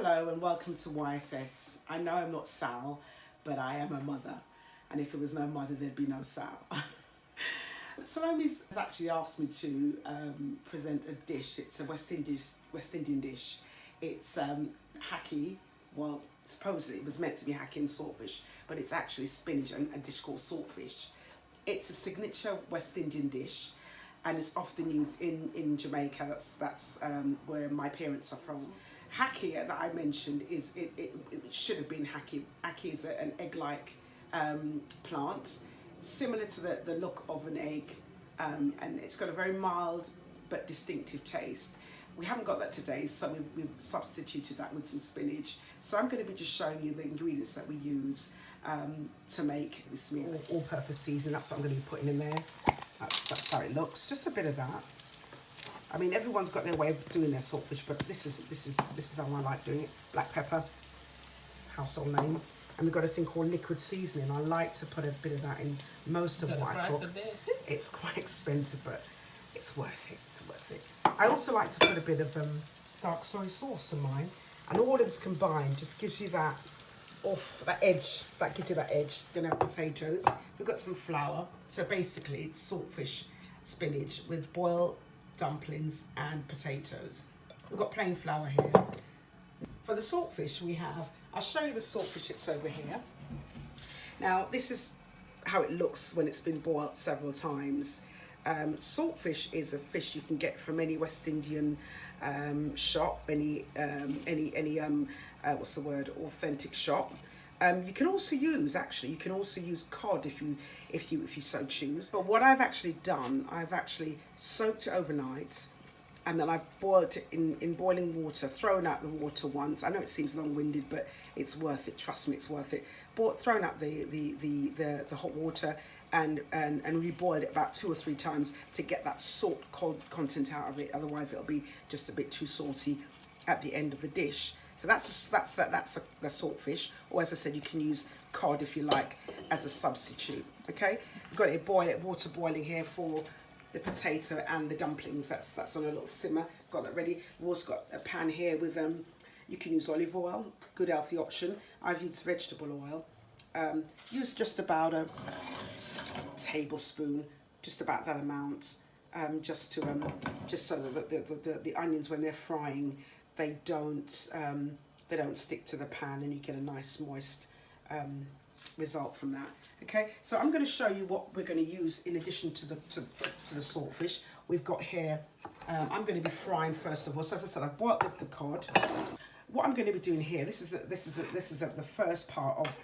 Hello and welcome to YSS. I know I'm not Sal, but I am a mother. And if there was no mother, there'd be no Sal. Salome's has actually asked me to present a dish. It's a West Indian dish. It's hacky. Well, supposedly it was meant to be hacky and saltfish, but it's actually spinach and a dish called saltfish. It's a signature West Indian dish, and it's often used in Jamaica. That's where my parents are from. Hacky that I mentioned is it should have been hacky. Hacky is an egg-like plant, similar to the look of an egg, and it's got a very mild but distinctive taste. We haven't got that today, so we've substituted that with some spinach. So I'm going to be just showing you the ingredients that we use to make this meal. All-purpose seasoning, that's what I'm going to be putting in there. That's how it looks. Just a bit of that. I mean, everyone's got their way of doing their saltfish, but this is how I like doing it. Black pepper, household name. And we've got a thing called liquid seasoning. I like to put a bit of that in most of what I cook. It's quite expensive, but it's worth it. It's worth it. I also like to put a bit of dark soy sauce in mine, and all of this combined just gives you that edge. That gives you that edge. We're gonna have potatoes. We've got some flour. So basically, it's saltfish, spinach with boiled dumplings and potatoes. We've got plain flour here. For the saltfish, we have. I'll show you the saltfish. It's over here. Now, this is how it looks when it's been boiled several times. Saltfish is a fish you can get from any West Indian shop, any what's the word, authentic shop. You can also use cod if you so choose. But what I've actually done, I've actually soaked it overnight, and then I've boiled it in boiling water, thrown out the water once. I know it seems long-winded, but it's worth it. Trust me, it's worth it. Thrown out the hot water and reboiled it about 2 or 3 times to get that salt content out of it. Otherwise, it'll be just a bit too salty at the end of the dish. So that's the saltfish, or as I said, you can use cod if you like as a substitute. Okay, you've got it water boiling here for the potato and the dumplings. That's on a little simmer. Got that ready. We've also got a pan here with you can use olive oil, good healthy option. I've used vegetable oil. Use just about a tablespoon, just about that amount, just so that the onions, when they're frying, they don't stick to the pan, and you get a nice moist result from that. Okay, so I'm going to show you what we're going to use in addition to the saltfish. We've got here. I'm going to be frying first of all. So as I said, I've boiled up the cod. What I'm going to be doing here, this is the first part of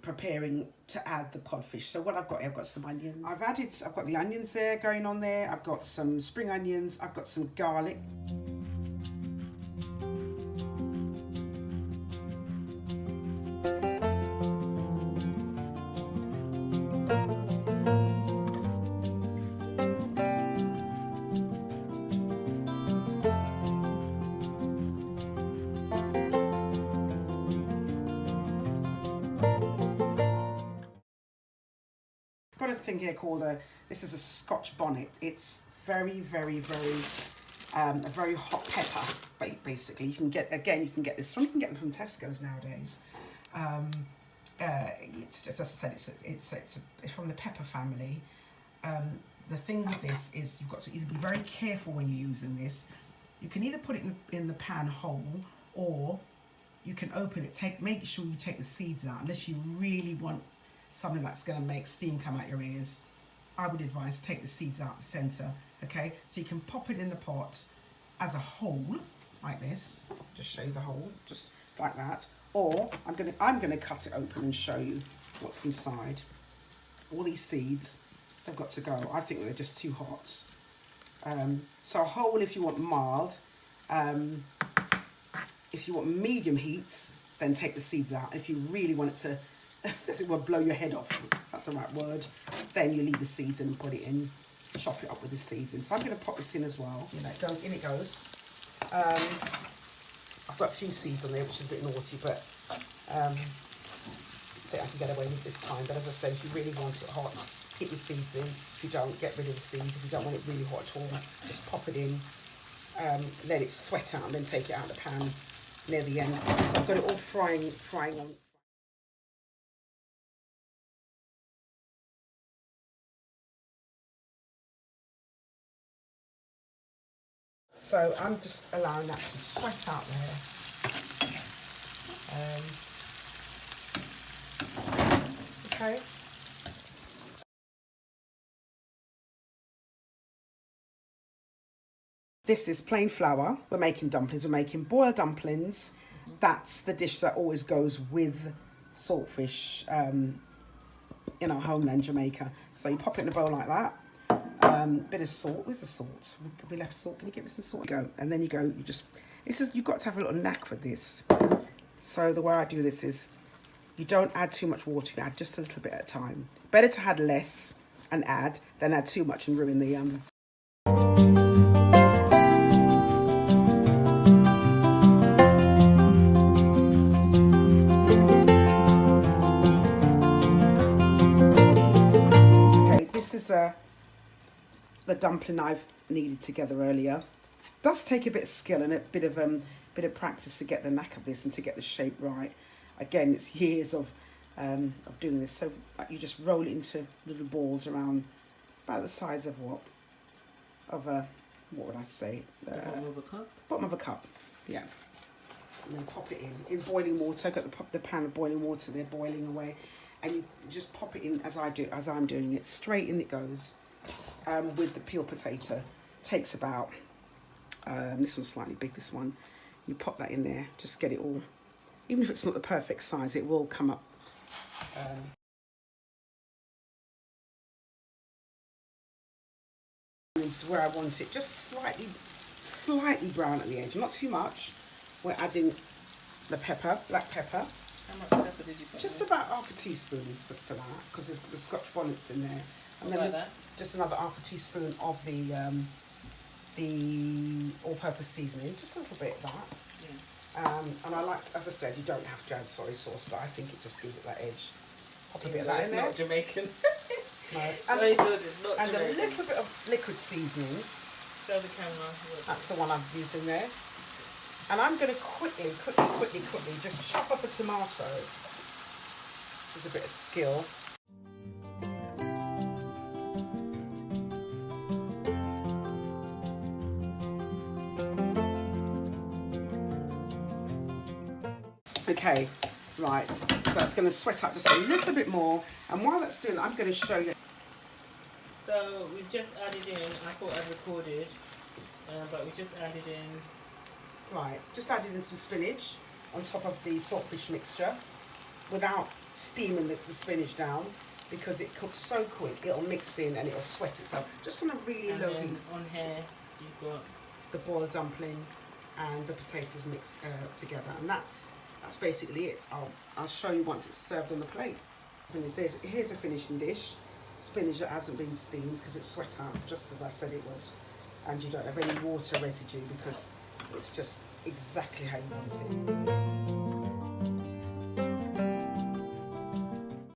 preparing to add the codfish. So what I've got here, I've got some onions. I've got the onions there going on there. I've got some spring onions. I've got some garlic. Got a thing here called this is a Scotch bonnet. It's very a very hot pepper. Basically, you can get this from them from Tesco's nowadays. It's just, as I said, it's from the pepper family. The thing with this is you've got to either be very careful when you're using this. You can either put it in the pan whole, or you can open it. Make sure you take the seeds out, unless you really want something that's going to make steam come out your ears. I would advise take the seeds out the center. Okay, so you can pop it in the pot as a whole, like this. Just shows a hole, just like that. Or I'm gonna cut it open and show you what's inside. All these seeds, they've got to go. I think they're just too hot. So a whole if you want mild. If you want medium heats, then take the seeds out. If you really want it to, as it will blow your head off, that's the right word, then you leave the seeds in and put it in, chop it up with the seeds in. So I'm going to pop this in as well. You know, in it goes. I've got a few seeds on there, which is a bit naughty, but I think I can get away with this time. But as I said, if you really want it hot, keep your seeds in. If you don't, get rid of the seeds. If you don't want it really hot at all, just pop it in. let it sweat out and then take it out of the pan near the end. So I've got it all frying on. So I'm just allowing that to sweat out there. Okay. This is plain flour. We're making dumplings. We're making boiled dumplings. That's the dish that always goes with saltfish in our homeland, Jamaica. So you pop it in a bowl like that. Bit of salt. Where's the salt? We left salt. Can you get me some salt? Go. And then you go. You've got to have a little knack with this. So the way I do this is, you don't add too much water. You add just a little bit at a time. Better to add less and add than add too much and ruin the Okay, this is the dumpling I've kneaded together earlier. It does take a bit of skill and a bit of practice to get the knack of this and to get the shape right. Again, it's years of doing this. So you just roll it into little balls around about the size of what would I say? The bottom of a cup? Bottom of a cup, yeah. And then pop it in boiling water. I've got the pan of boiling water there boiling away. And you just pop it in as I'm doing it. Straight in it goes with the peeled potato. Takes about, this one's slightly big, this one. You pop that in there, just get it all. Even if it's not the perfect size, it will come up. This is where I want it, just slightly brown at the edge, not too much. We're adding the pepper, black pepper. How much pepper did you put? Just about half a teaspoon for that, because there's the Scotch bonnets in there. And then like that? Just another half a teaspoon of the all-purpose seasoning, just a little bit of that. Yeah. And I like, as I said, you don't have to add soy sauce, but I think it just gives it that edge. Pop a bit of that in there. It's not Jamaican. No. Soy sauce is not and Jamaican. a little bit of liquid seasoning. Show the camera. That's the one I'm using there. And I'm going to quickly just chop up a tomato. This is a bit of skill. Okay, right, so it's going to sweat up just a little bit more, and while that's doing that, I'm going to show you. So we've just added in, I thought I'd recorded, but we just added in. Right, just added in some spinach on top of the saltfish mixture without steaming the spinach down, because it cooks so quick, it'll mix in and it'll sweat itself. Just on a really low heat. On here, you've got the boiled dumpling and the potatoes mixed together, and that's basically it. I'll show you once it's served on the plate. Here's a finishing dish. Spinach that hasn't been steamed because it's sweat out just as I said it would, and you don't have any water residue because it's just exactly how you want it.